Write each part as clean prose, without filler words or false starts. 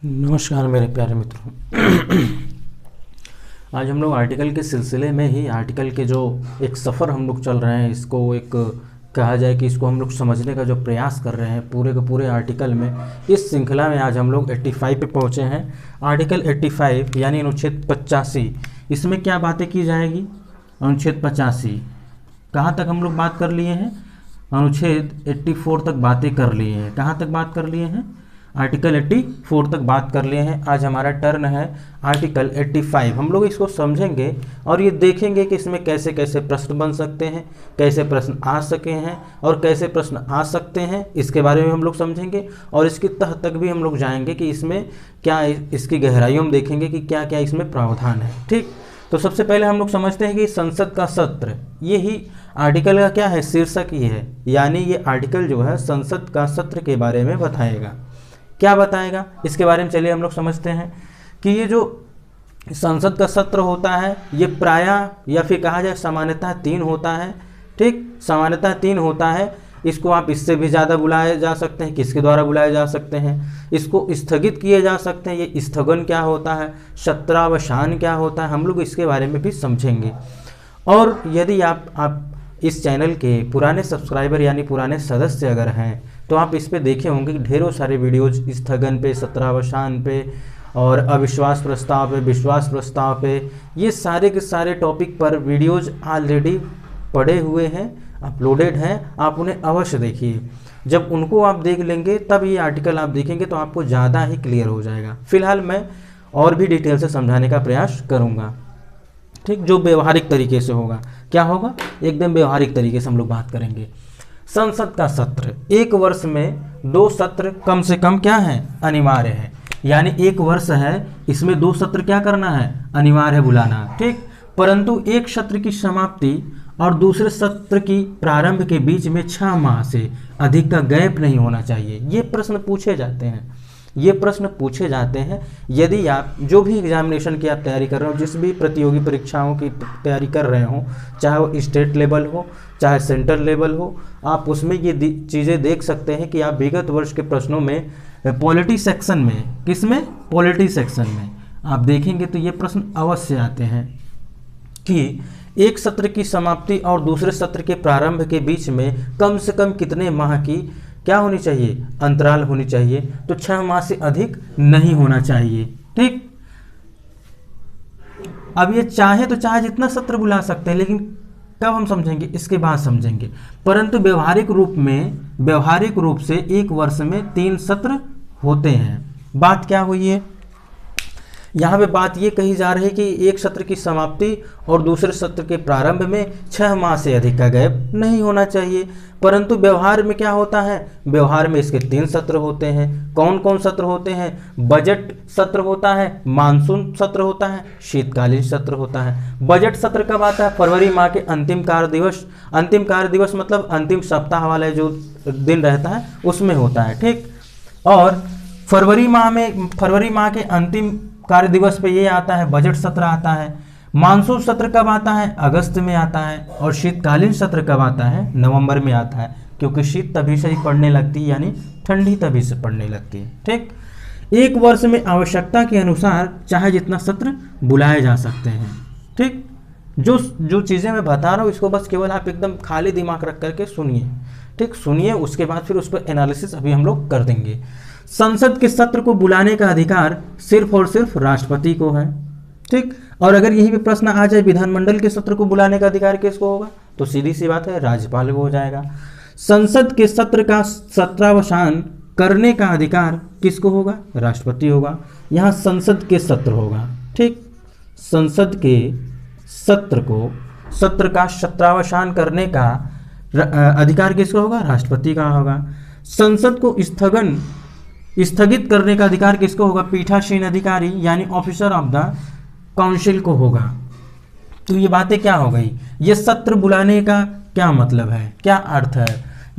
नमस्कार मेरे प्यारे मित्रों। आज हम लोग आर्टिकल के सिलसिले में ही आर्टिकल के जो एक सफ़र हम लोग चल रहे हैं, इसको एक कहा जाए कि इसको हम लोग समझने का जो प्रयास कर रहे हैं पूरे के पूरे आर्टिकल में, इस श्रृंखला में आज हम लोग 85 पे पहुँचे हैं। आर्टिकल 85 यानी अनुच्छेद 85, इसमें क्या बातें की जाएगी? अनुच्छेद 85 कहाँ तक हम लोग बात कर लिए हैं? अनुच्छेद 84 तक बातें कर लिए हैं। कहाँ तक बात कर लिए हैं? आर्टिकल 84 तक बात कर लिए हैं। आज हमारा टर्न है आर्टिकल 85। हम लोग इसको समझेंगे और ये देखेंगे कि इसमें कैसे कैसे प्रश्न बन सकते हैं, कैसे प्रश्न आ सके हैं और कैसे प्रश्न आ सकते हैं, इसके बारे में हम लोग समझेंगे। और इसकी तह तक भी हम लोग जाएंगे कि इसमें क्या, इसकी गहराइयों में देखेंगे कि क्या क्या इसमें प्रावधान है। ठीक, तो सबसे पहले हम लोग समझते हैं कि संसद का सत्र, यही आर्टिकल का क्या है, शीर्षक ही है। यानी ये आर्टिकल जो है संसद का सत्र के बारे में बताएगा। क्या बताएगा इसके बारे में चलिए हम लोग समझते हैं कि ये जो संसद का सत्र होता है ये प्रायः या फिर कहा जाए सामान्यतः 3 होता है। ठीक, सामान्यतः 3 होता है। इसको आप इससे भी ज़्यादा बुलाए जा सकते हैं। किसके द्वारा बुलाए जा सकते हैं? इसको स्थगित किए जा सकते हैं। ये स्थगन क्या होता है, सत्रावसान क्या होता है, हम लोग इसके बारे में भी समझेंगे। और यदि आप इस चैनल के पुराने सब्सक्राइबर यानी पुराने सदस्य अगर हैं तो आप इस पे देखे होंगे कि ढेरों सारे वीडियोज स्थगन पे, सत्रावसान पे और अविश्वास प्रस्ताव पे, विश्वास प्रस्ताव पे, ये सारे के सारे टॉपिक पर वीडियोज ऑलरेडी पड़े हुए हैं, अपलोडेड हैं। आप उन्हें अवश्य देखिए। जब उनको आप देख लेंगे तब ये आर्टिकल आप देखेंगे तो आपको ज़्यादा ही क्लियर हो जाएगा। फिलहाल मैं और भी डिटेल से समझाने का प्रयास करूँगा। ठीक, जो व्यवहारिक तरीके से होगा। क्या होगा? एकदम व्यवहारिक तरीके से हम लोग बात करेंगे। संसद का सत्र, एक वर्ष में 2 सत्र कम से कम क्या है, अनिवार्य है। यानी एक वर्ष है, इसमें 2 सत्र क्या करना है, अनिवार्य है बुलाना। ठीक, परंतु एक सत्र की समाप्ति और दूसरे सत्र की प्रारंभ के बीच में 6 माह से अधिक का गैप नहीं होना चाहिए। ये प्रश्न पूछे जाते हैं, ये प्रश्न पूछे जाते हैं। यदि आप जो भी एग्जामिनेशन की आप तैयारी कर रहे हो, जिस भी प्रतियोगी परीक्षाओं की तैयारी कर रहे हो, चाहे वो स्टेट लेवल हो चाहे सेंट्रल लेवल हो, आप उसमें ये चीज़ें देख सकते हैं कि आप विगत वर्ष के प्रश्नों में पॉलिटी सेक्शन में, किसमें, पॉलिटी सेक्शन में आप देखेंगे तो ये प्रश्न अवश्य आते हैं कि एक सत्र की समाप्ति और दूसरे सत्र के प्रारंभ के बीच में कम से कम कितने माह की क्या होनी चाहिए, अंतराल होनी चाहिए। तो 6 माह से अधिक नहीं होना चाहिए। ठीक, अब ये चाहे तो चाहे जितना सत्र बुला सकते हैं, लेकिन कब हम समझेंगे, इसके बाद समझेंगे। परंतु व्यवहारिक रूप से एक वर्ष में 3 सत्र होते हैं। बात क्या हुई है यहाँ पे? बात ये कही जा रही है कि एक सत्र की समाप्ति और दूसरे सत्र के प्रारंभ में 6 माह से अधिक का गैप नहीं होना चाहिए। परंतु व्यवहार में क्या होता है? व्यवहार में इसके 3 सत्र होते हैं। कौन कौन सत्र होते हैं? बजट सत्र होता है, मानसून सत्र होता है, शीतकालीन सत्र होता है। बजट सत्र कब आता है? फरवरी माह के अंतिम कार्य दिवस। अंतिम कार्य दिवस मतलब अंतिम सप्ताह वाला जो दिन रहता है उसमें होता है। ठीक, और फरवरी माह के अंतिम कार्य दिवस पे ये आता है, बजट सत्र आता है। मानसून सत्र कब आता है? अगस्त में आता है। और शीतकालीन सत्र कब आता है? नवंबर में आता है, क्योंकि शीत तभी से ही पड़ने लगती है, यानी ठंडी तभी से पड़ने लगती है। ठीक, एक वर्ष में आवश्यकता के अनुसार चाहे जितना सत्र बुलाए जा सकते हैं। ठीक, जो चीज़ें मैं बता रहा हूँ इसको बस केवल आप एकदम खाली दिमाग रख करके सुनिए। ठीक, सुनिए, उसके बाद फिर उस पर एनालिसिस अभी हम लोग कर देंगे। संसद के सत्र को बुलाने का अधिकार सिर्फ और सिर्फ राष्ट्रपति को है। ठीक, और अगर यही भी प्रश्न आ जाए विधानमंडल के सत्र को बुलाने का अधिकार किसको होगा, तो सीधी सी बात है, राज्यपाल को हो जाएगा। संसद के सत्र का सत्रावसान करने का अधिकार किसको होगा? राष्ट्रपति होगा। यहाँ संसद के सत्र होगा। ठीक, संसद के सत्र का सत्रावसान करने का अधिकार किसको होगा? राष्ट्रपति का होगा। संसद को स्थगित करने का अधिकार किसको होगा? पीठासीन अधिकारी यानी ऑफिसर ऑफ द काउंसिल को होगा। तो ये बातें क्या हो गई? ये सत्र बुलाने का क्या मतलब है, क्या अर्थ है?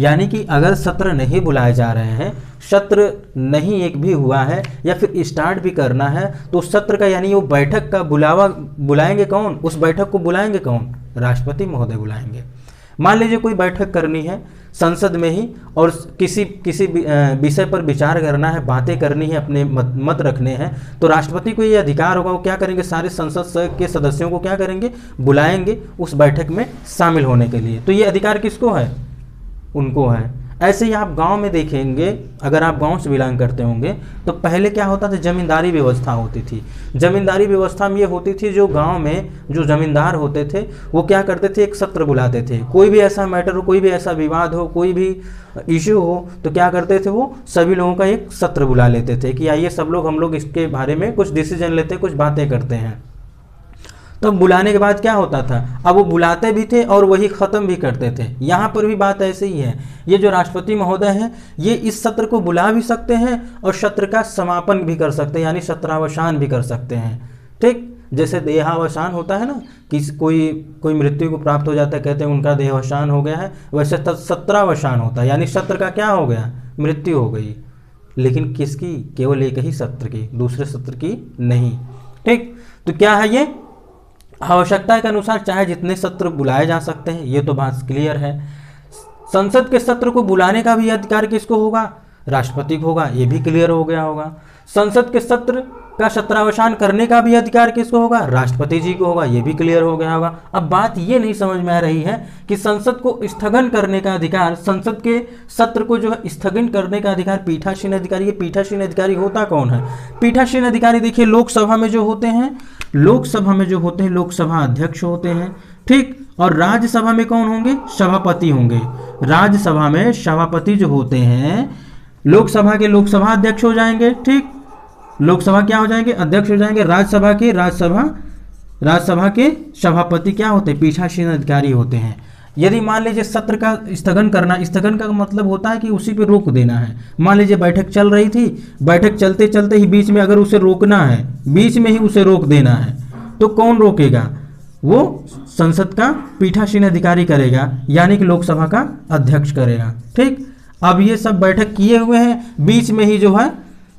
यानी कि अगर सत्र नहीं बुलाए जा रहे हैं, सत्र नहीं एक भी हुआ है या फिर स्टार्ट भी करना है, तो सत्र का यानी वो बैठक का बुलाएंगे कौन? उस बैठक को बुलाएंगे कौन? राष्ट्रपति महोदय बुलाएंगे। मान लीजिए कोई बैठक करनी है संसद में ही और किसी विषय पर विचार करना है, बातें करनी है, अपने मत रखने हैं, तो राष्ट्रपति को ये अधिकार होगा, वो क्या करेंगे, सारे संसद के सदस्यों को क्या करेंगे, बुलाएंगे उस बैठक में शामिल होने के लिए। तो ये अधिकार किसको है, उनको है। ऐसे ही आप गांव में देखेंगे, अगर आप गांव से बिलोंग करते होंगे तो पहले क्या होता था, जमींदारी व्यवस्था होती थी। जमींदारी व्यवस्था में ये होती थी, जो गांव में जो जमींदार होते थे वो क्या करते थे, एक सत्र बुलाते थे। कोई भी ऐसा मैटर हो, कोई भी ऐसा विवाद हो, कोई भी इश्यू हो, तो क्या करते थे, वो सभी लोगों का एक सत्र बुला लेते थे कि आइए सब लोग, हम लोग इसके बारे में कुछ डिसीजन लेते हैं, कुछ बातें करते हैं। तो बुलाने के बाद क्या होता था, अब वो बुलाते भी थे और वही ख़त्म भी करते थे। यहाँ पर भी बात ऐसे ही है, ये जो राष्ट्रपति महोदय हैं ये इस सत्र को बुला भी सकते हैं और सत्र का समापन भी कर सकते हैं, यानी सत्रावसान भी कर सकते हैं। ठीक, जैसे देहावसान होता है ना, कि कोई मृत्यु को प्राप्त हो जाता है, कहते हैं उनका देहावसान हो गया है, वैसे सत्रावसान होता है, यानी सत्र का क्या हो गया, मृत्यु हो गई। लेकिन किसकी, केवल एक ही सत्र की, दूसरे सत्र की नहीं। ठीक, तो क्या है, ये आवश्यकता के अनुसार चाहे जितने सत्र बुलाए जा सकते हैं, ये तो बात क्लियर है। संसद के सत्र को बुलाने का भी अधिकार किसको होगा, राष्ट्रपति को होगा, ये भी क्लियर हो गया होगा। संसद के सत्र का सत्रावसान करने का भी अधिकार किसको होगा, राष्ट्रपति जी को होगा, ये भी क्लियर हो गया होगा। अब बात ये नहीं समझ में आ रही है कि संसद को स्थगन करने का अधिकार, संसद के सत्र को जो है स्थगन करने का अधिकार पीठासीन अधिकारी, ये पीठासीन अधिकारी होता कौन है। पीठासीन अधिकारी देखिए लोकसभा में जो होते हैं, लोकसभा में जो होते हैं लोकसभा अध्यक्ष होते हैं। ठीक, और राज्यसभा में कौन होंगे, सभापति होंगे। राज्यसभा में सभापति जो होते हैं, लोकसभा के लोकसभा अध्यक्ष हो जाएंगे। ठीक, लोकसभा क्या हो जाएंगे, अध्यक्ष हो जाएंगे। राज्यसभा के सभापति क्या होते हैं, पीठासीन अधिकारी होते हैं। यदि मान लीजिए सत्र का स्थगन करना, स्थगन का मतलब होता है कि उसी पे रोक देना है। मान लीजिए बैठक चल रही थी, बैठक चलते चलते ही बीच में अगर उसे रोकना है, बीच में ही उसे रोक देना है, तो कौन रोकेगा, वो संसद का पीठासीन अधिकारी करेगा, यानी कि लोकसभा का अध्यक्ष करेगा। ठीक, अब ये सब बैठक किए हुए हैं, बीच में ही जो है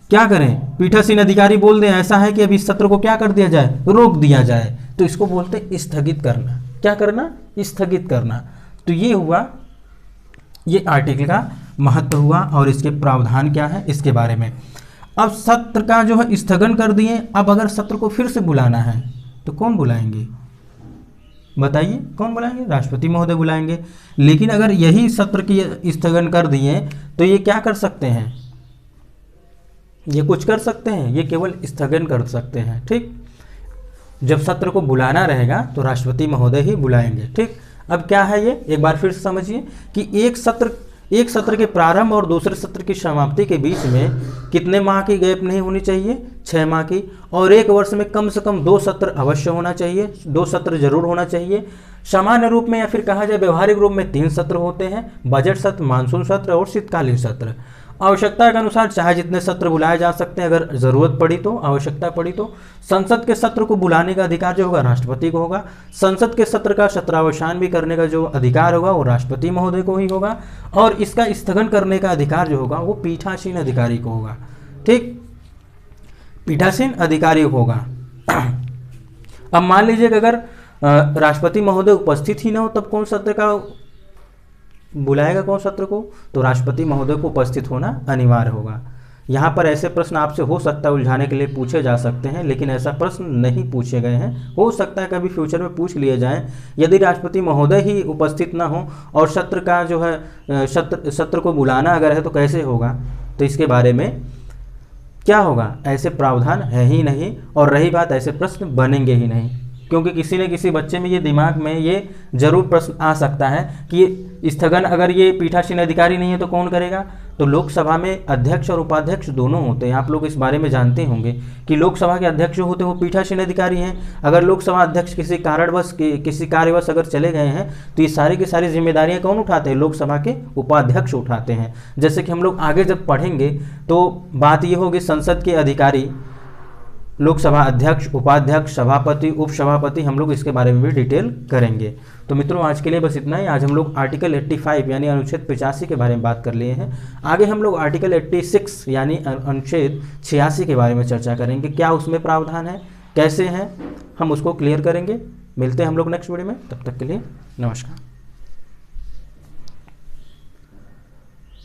क्या करें, पीठासीन अधिकारी बोल दें ऐसा है कि अभी इस सत्र को क्या कर दिया जाए, रोक दिया जाए, तो इसको बोलते हैं स्थगित करना। क्या करना, स्थगित करना। तो ये हुआ, ये आर्टिकल का महत्व हुआ और इसके प्रावधान क्या है इसके बारे में। अब सत्र का जो है स्थगन कर दिए, अब अगर सत्र को फिर से बुलाना है तो कौन बुलाएंगे, बताइए कौन बुलाएंगे, राष्ट्रपति महोदय बुलाएंगे। लेकिन अगर यही सत्र की स्थगन कर दिए तो ये क्या कर सकते हैं, ये कुछ कर सकते हैं, ये केवल स्थगन कर सकते हैं। ठीक, जब सत्र को बुलाना रहेगा तो राष्ट्रपति महोदय ही बुलाएंगे। ठीक, अब क्या है ये, एक बार फिर से समझिए कि एक सत्र के प्रारंभ और दूसरे सत्र की समाप्ति के बीच में कितने माह की गैप नहीं होनी चाहिए, 6 माह की। और एक वर्ष में कम से कम 2 सत्र अवश्य होना चाहिए, 2 सत्र जरूर होना चाहिए। सामान्य रूप में या फिर कहा जाए व्यवहारिक रूप में 3 सत्र होते हैं, बजट सत्र, मानसून सत्र और शीतकालीन सत्र। आवश्यकता के अनुसार चाहे जितने सत्र बुलाए जा सकते हैं, अगर जरूरत पड़ी तो, आवश्यकता पड़ी तो। संसद के सत्र को बुलाने का अधिकार जो होगा राष्ट्रपति को होगा। संसद के सत्र का सत्रावसान भी करने का जो अधिकार होगा वो राष्ट्रपति महोदय को ही होगा। और इसका स्थगन करने का अधिकार जो होगा वो पीठासीन अधिकारी को होगा। ठीक, पीठासीन अधिकारी को होगा। अब मान लीजिए कि अगर राष्ट्रपति महोदय उपस्थित ही ना हो, तब कौन सत्र का बुलाएगा, कौन सत्र को, तो राष्ट्रपति महोदय को उपस्थित होना अनिवार्य होगा। यहाँ पर ऐसे प्रश्न आपसे हो सकता है उलझाने के लिए पूछे जा सकते हैं, लेकिन ऐसा प्रश्न नहीं पूछे गए हैं। हो सकता है कभी फ्यूचर में पूछ लिए जाएं। यदि राष्ट्रपति महोदय ही उपस्थित ना हो और सत्र का जो है सत्र को बुलाना अगर है तो कैसे होगा, तो इसके बारे में क्या होगा, ऐसे प्रावधान है ही नहीं। और रही बात, ऐसे प्रश्न बनेंगे ही नहीं, क्योंकि किसी न किसी बच्चे में ये दिमाग में ये जरूर प्रश्न आ सकता है कि स्थगन अगर ये पीठासीन अधिकारी नहीं है तो कौन करेगा। तो लोकसभा में अध्यक्ष और उपाध्यक्ष दोनों होते हैं, आप लोग इस बारे में जानते होंगे कि लोकसभा के अध्यक्ष जो होते हैं वो पीठासीन अधिकारी हैं। अगर लोकसभा अध्यक्ष किसी कारणवश किसी कार्यवश अगर चले गए हैं तो ये सारी की सारी जिम्मेदारियां कौन उठाते हैं, लोकसभा के उपाध्यक्ष उठाते हैं। जैसे कि हम लोग आगे जब पढ़ेंगे तो बात ये होगी, संसद के अधिकारी, लोकसभा अध्यक्ष, उपाध्यक्ष, सभापति, उपसभापति, हम लोग इसके बारे में भी डिटेल करेंगे। तो मित्रों आज के लिए बस इतना ही। आज हम लोग आर्टिकल 85 यानी अनुच्छेद 85 के बारे में बात कर लिए हैं। आगे हम लोग आर्टिकल 86 यानी अनुच्छेद 86 के बारे में चर्चा करेंगे। क्या उसमें प्रावधान है, कैसे हैं, हम उसको क्लियर करेंगे। मिलते हैं हम लोग नेक्स्ट वीडियो में, तब तक के लिए नमस्कार।